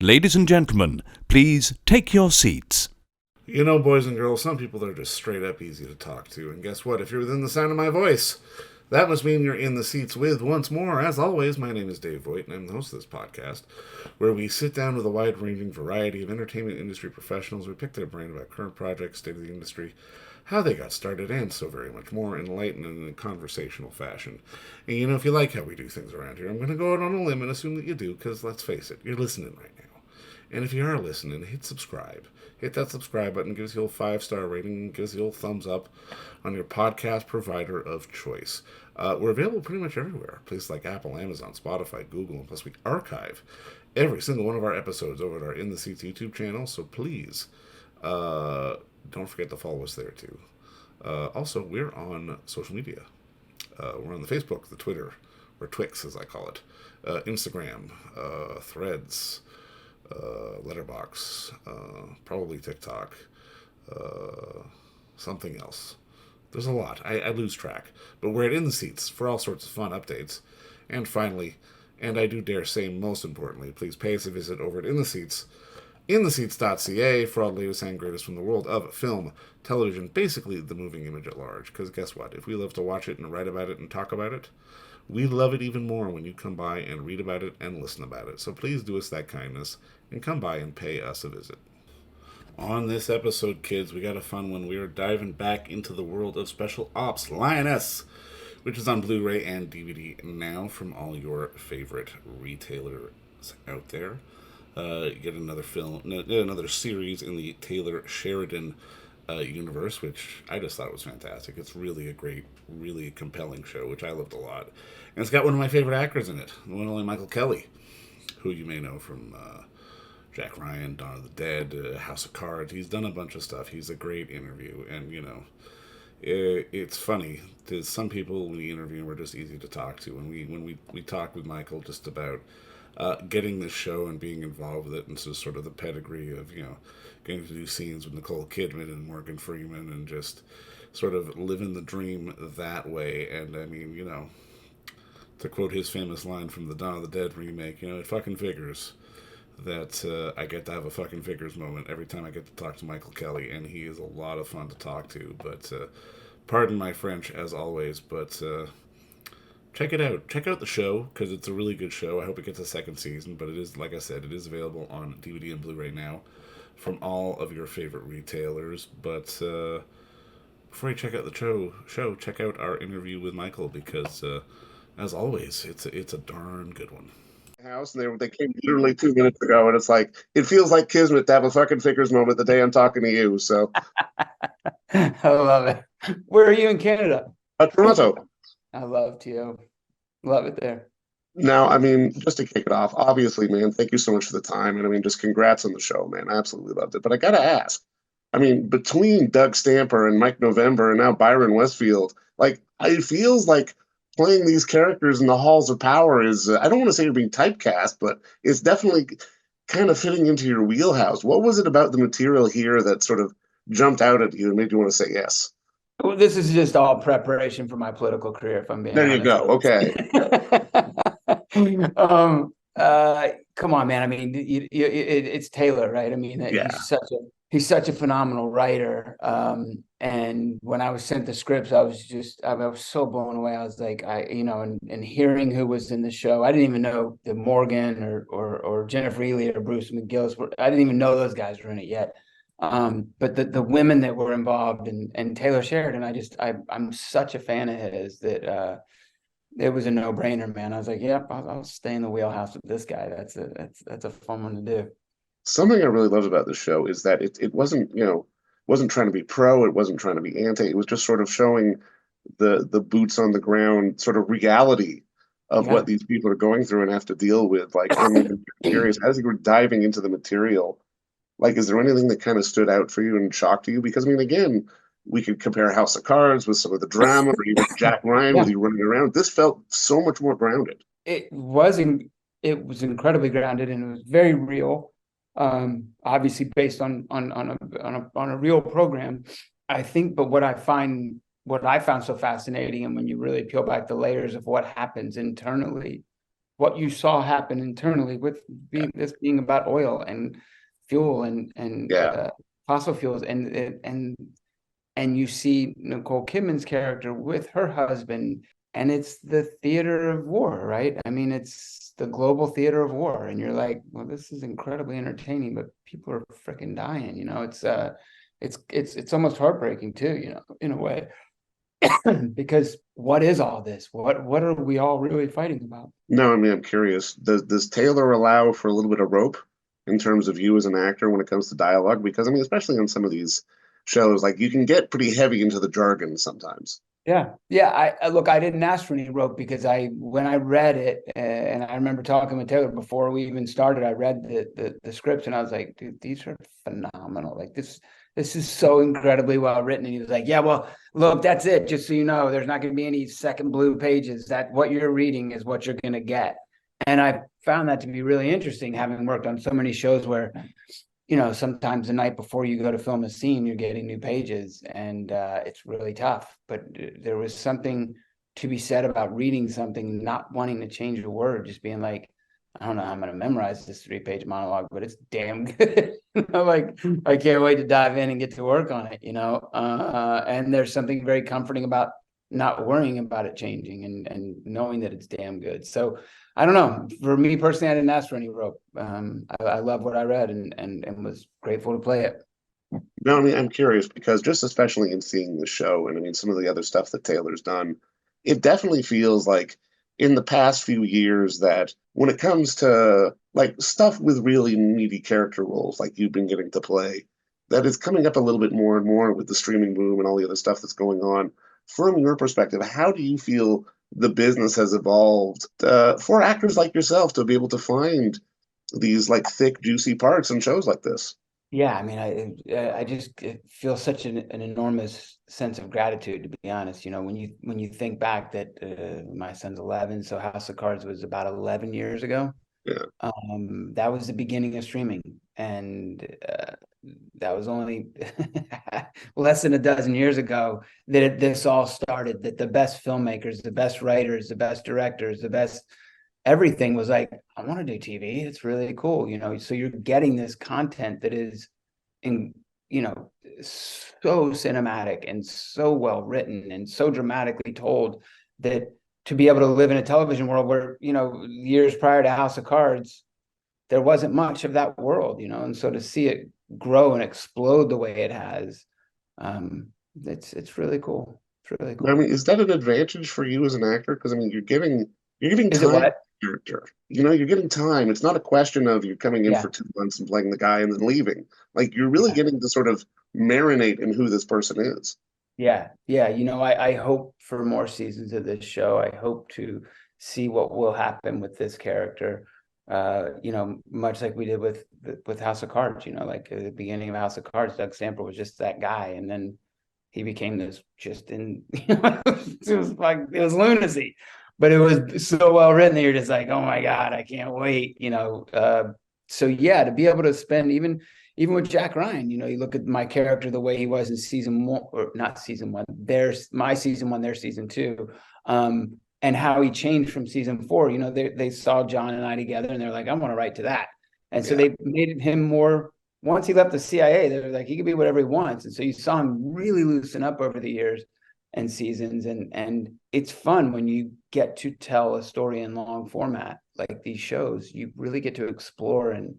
Ladies and gentlemen, please take your seats. You know, boys and girls, some people are just straight up easy to talk to. And guess what? If you're within the sound of my voice, that must mean you're in the seats with, once more, as always, my name is Dave Voigt, and I'm the host of this podcast, where we sit down with a wide-ranging variety of entertainment industry professionals. We pick their brain about current projects, state of the industry, how they got started, and so very much more, enlightened in a conversational fashion. And you know, if you like how we do things around here, I'm going to go out on a limb and assume that you do, because let's face it, you're listening right now. And if you are listening, hit subscribe. Hit that subscribe button, give us the old 5-star rating, give us the old thumbs up on your podcast provider of choice. We're available pretty much everywhere. Places like Apple, Amazon, Spotify, Google, and plus we archive every single one of our episodes over at our In the Seats YouTube channel, so please don't forget to follow us there too. Also, we're on social media. We're on the Facebook, the Twitter, or Twix as I call it, Instagram, Threads, Letterbox, probably TikTok, something else. There's a lot. I lose track. But we're at In the Seats for all sorts of fun updates. And finally, and I do dare say most importantly, please pay us a visit over at In the Seats, intheseats.ca for all the latest and greatest from the world of film, television, basically the moving image at large. Because guess what? If we love to watch it and write about it and talk about it, we love it even more when you come by and read about it and listen about it. So please do us that kindness and come by and pay us a visit. On this episode, kids, we got a fun one. We are diving back into the world of Special Ops Lioness, which is on Blu-ray and DVD now from all your favorite retailers out there. You get another film, another series in the Taylor Sheridan universe, which I just thought was fantastic. It's really a great, really compelling show, which I loved a lot. And it's got one of my favorite actors in it, the one and only Michael Kelly, who you may know from Jack Ryan, Dawn of the Dead, House of Cards. He's done a bunch of stuff. He's a great interview, and you know, it's funny. There's some people when we interview are just easy to talk to, and when we talk with Michael just about getting this show and being involved with it, and so sort of the pedigree of, you know, getting to do scenes with Nicole Kidman and Morgan Freeman and just sort of living the dream that way. And I mean, you know, to quote his famous line from the Dawn of the Dead remake, you know, it fucking figures that I get to have a fucking figures moment every time I get to talk to Michael Kelly, and he is a lot of fun to talk to. But pardon my French as always, but check it out. Check out the show, because it's a really good show. I hope it gets a second season, but it is, like I said, it is available on DVD and Blu-ray now from all of your favorite retailers. But before you check out the show, check out our interview with Michael, because as always, it's a darn good one. House, and they came literally 2 minutes ago, and it's like, it feels like kismet to have a fucking figures moment the day I'm talking to you. So I love it. Where are you in Canada? Toronto. I love you. Love it there. Now, I mean, just to kick it off, obviously, man, thank you so much for the time, and I mean, just congrats on the show, man. I absolutely loved it. But I gotta ask, I mean, between Doug Stamper and Mike November and now Byron Westfield, like, it feels like playing these characters in the halls of power is, I don't want to say you're being typecast, but it's definitely kind of fitting into your wheelhouse. What was it about the material here that sort of jumped out at you and made you want to say yes? Well, this is just all preparation for my political career, if I'm being There honest. you go. Okay. Come on, man. I mean, it's Taylor, right? I mean, Yeah. he's such a phenomenal writer. And when I was sent the scripts, I was so blown away. I was like, and hearing who was in the show, I didn't even know that Morgan or Jennifer Ely or Bruce McGillis I didn't even know those guys were in it yet. But the women that were involved and Taylor Sheridan, I'm such a fan of his that it was a no-brainer, man. I was like, yep, I'll stay in the wheelhouse with this guy. That's a fun one to do. Something I really loved about the show is that it wasn't, wasn't trying to be pro, it wasn't trying to be anti, it was just sort of showing the boots on the ground sort of reality of what these people are going through and have to deal with. Like, I mean, I'm curious, as you were diving into the material, like, is there anything that kind of stood out for you and shocked you? Because, I mean, again, we could compare House of Cards with some of the drama, or even Jack Ryan with you running around. This felt so much more grounded. It was incredibly grounded, and it was very real. Obviously based on a real program, I think. But what I found so fascinating, and when you really peel back the layers of what happens internally what you saw happen internally with this being about oil and fuel and Yeah. fossil fuels, and you see Nicole Kidman's character with her husband, and it's the theater of war, right? I mean, it's the global theater of war, and you're like, well, this is incredibly entertaining, but people are freaking dying. It's almost heartbreaking too, in a way, because what is all this? What are we all really fighting about? No, I mean, I'm curious. Does Taylor allow for a little bit of rope in terms of you as an actor when it comes to dialogue? Because I mean, especially on some of these shows, like you can get pretty heavy into the jargon sometimes. Yeah. Look, I didn't ask for any rope because when I read it, and I remember talking with Taylor before we even started, I read the scripts and I was like, dude, these are phenomenal. Like this is so incredibly well written. And he was like, yeah, well, look, that's it. Just so you know, there's not going to be any second blue pages. That what you're reading is what you're going to get. And I found that to be really interesting, having worked on so many shows where sometimes the night before you go to film a scene, you're getting new pages, and it's really tough. But there was something to be said about reading something, not wanting to change a word, just being like, I don't know how I'm going to memorize this 3-page monologue, but it's damn good. Like, I can't wait to dive in and get to work on it, and there's something very comforting about not worrying about it changing and knowing that it's damn good. So I don't know. For me personally, I didn't ask for any rope. I love what I read and was grateful to play it. No, I mean, I'm curious because just especially in seeing the show, and I mean, some of the other stuff that Taylor's done, it definitely feels like in the past few years that when it comes to like stuff with really meaty character roles, like you've been getting to play, that is coming up a little bit more and more with the streaming boom and all the other stuff that's going on. From your perspective, how do you feel the business has evolved for actors like yourself to be able to find these like thick, juicy parts in shows like this? Yeah, I mean, I just feel such an enormous sense of gratitude, to be honest. When you think back that my son's 11, so House of Cards was about 11 years ago. Yeah. That was the beginning of streaming, and that was only less than a dozen years ago that this all started. That the best filmmakers, the best writers, the best directors, the best everything was like, I want to do TV. It's really cool, So you're getting this content that is so cinematic and so well written and so dramatically told that to be able to live in a television world where, years prior to House of Cards, there wasn't much of that world, and so to see it grow and explode the way it has, it's really cool. It's really I cool. mean, is that an advantage for you as an actor? Because I mean, you're getting Is it time what? character. You're getting time. It's not a question of you coming in Yeah. for 2 months and playing the guy and then leaving. Like you're really Yeah. getting to sort of marinate in who this person is. Yeah. I hope for more seasons of this show. I hope to see what will happen with this character. Much like we did with House of Cards. Like at the beginning of House of Cards, Doug Stamper was just that guy, and then he became this it was lunacy, but it was so well written that you're just like, oh my God, I can't wait. So yeah, to be able to spend even with Jack Ryan, you look at my character the way he was in season 1, or not season 1, there's my season 1, their season 2, and how he changed from season 4. They saw John and I together and they're like, I want to write to that. And so they made him more. Once he left the CIA, they were like, he could be whatever he wants. And so you saw him really loosen up over the years and seasons. And it's fun when you get to tell a story in long format, like these shows. You really get to explore and,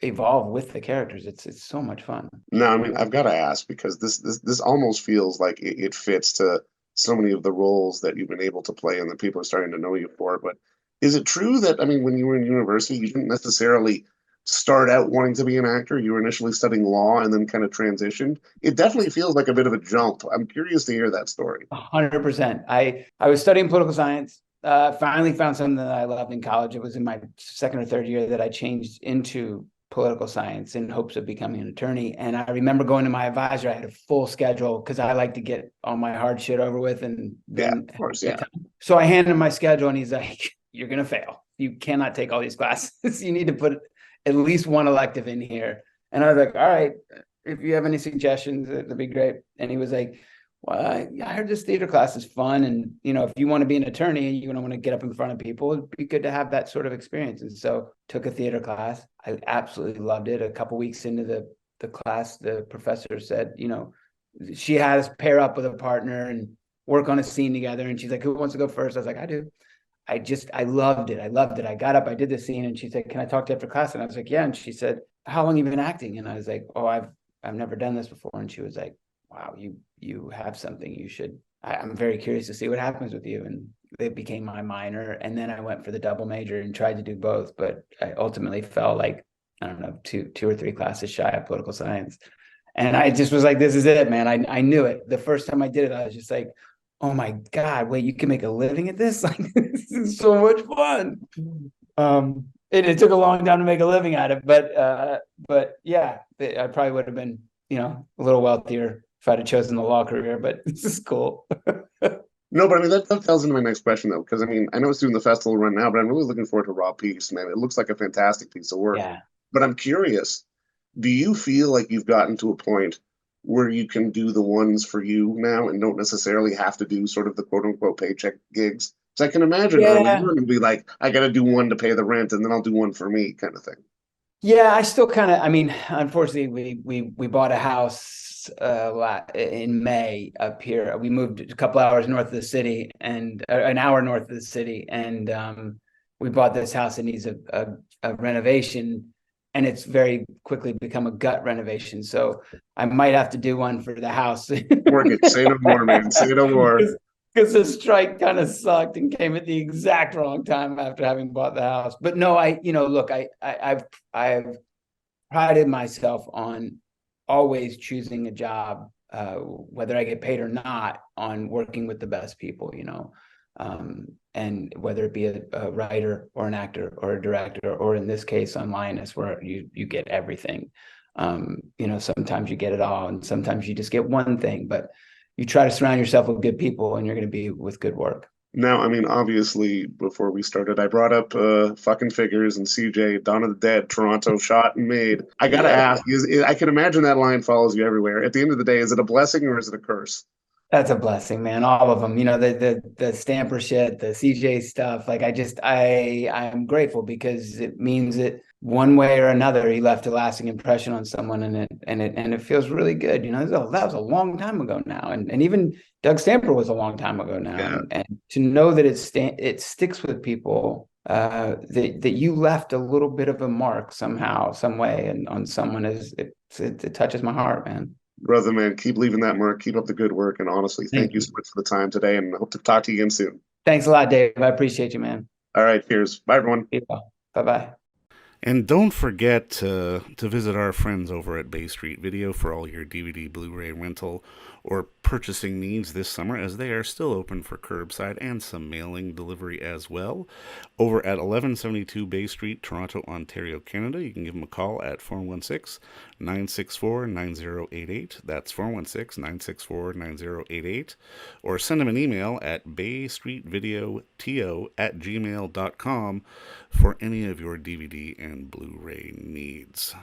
evolve with the characters. It's so much fun. No, I mean, I've got to ask because this almost feels like it fits to so many of the roles that you've been able to play and that people are starting to know you for. But is it true that, I mean, when you were in university, you didn't necessarily start out wanting to be an actor? You were initially studying law and then kind of transitioned. It definitely feels like a bit of a jump. I'm curious to hear that story. 100%. I was studying political science. Finally found something that I loved in college. It was in my second or third year that I changed into political science in hopes of becoming an attorney. And I remember going to my advisor. I had a full schedule because I like to get all my hard shit over with. And then, of course, yeah. So I handed him my schedule and he's like, you're going to fail. You cannot take all these classes. You need to put at least one elective in here. And I was like, all right, if you have any suggestions, that'd be great. And he was like, Well, I heard this theater class is fun, and if you want to be an attorney and you don't want to get up in front of people, it'd be good to have that sort of experience. And so took a theater class. I absolutely loved it. A couple weeks into the class, the professor said, she had us pair up with a partner and work on a scene together. And she's like, "Who wants to go first?" I was like, "I do." I loved it. I loved it. I got up, I did the scene, and she said, "Can I talk to you after class?" And I was like, "Yeah." And she said, "How long have you been acting?" And I was like, "Oh, I've never done this before." And she was like, "Wow, you have something. You should. I'm very curious to see what happens with you." And it became my minor, and then I went for the double major and tried to do both, but I ultimately fell like, I don't know, two or three classes shy of political science. And I just was like, "This is it, man." I knew it. The first time I did it, I was just like, "Oh my God, wait, you can make a living at this?" Like, this is so much fun. It took a long time to make a living at it, but yeah, I probably would have been, a little wealthier if I'd have chosen the law career, but this is cool. No, but I mean that tells into my next question though, because I mean I know it's doing the festival run now, but I'm really looking forward to Raw Piece, man. It looks like a fantastic piece of work. Yeah. But I'm curious, do you feel like you've gotten to a point where you can do the ones for you now and don't necessarily have to do sort of the quote unquote paycheck gigs? Because I can imagine early Yeah. on it'll be like, I got to do one to pay the rent and then I'll do one for me kind of thing. Yeah, I still kind of, I mean, unfortunately, we bought a house in May up here. We moved a couple hours north of the city and an hour north of the city, and we bought this house. It needs a renovation, and it's very quickly become a gut renovation. So I might have to do one for the house. Mortgage, say no more, man. Say no more. Because the strike kind of sucked and came at the exact wrong time after having bought the house. But no, look, I've prided myself on always choosing a job, whether I get paid or not, on working with the best people, and whether it be a writer or an actor or a director, or in this case on Lioness, where you get everything. Sometimes you get it all, and sometimes you just get one thing, but you try to surround yourself with good people, and you're going to be with good work. Now, I mean, obviously, before we started, I brought up fucking figures and CJ, Dawn of the Dead, Toronto, shot and made. I gotta ask, I can imagine that line follows you everywhere. At the end of the day, is it a blessing or is it a curse? That's a blessing, man. All of them, the Stamper shit, the CJ stuff. Like, I'm grateful because it means that one way or another, he left a lasting impression on someone, and it feels really good. That was a long time ago now, and even Doug Stamper was a long time ago now, Yeah. and to know that it sticks with people, that you left a little bit of a mark somehow, some way, and on someone it touches my heart, man. Brother, man, keep leaving that mark. Keep up the good work. And honestly, thank you so much for the time today. And hope to talk to you again soon. Thanks a lot, Dave. I appreciate you, man. All right. Cheers. Bye, everyone. Bye-bye. And don't forget to visit our friends over at Bay Street Video for all your DVD, Blu-ray rental, or purchasing needs this summer, as they are still open for curbside and some mailing delivery as well. Over at 1172 Bay Street, Toronto, Ontario, Canada, you can give them a call at 416-964-9088. That's 416-964-9088. Or send them an email at baystreetvideoto@gmail.com for any of your DVD and Blu-ray needs.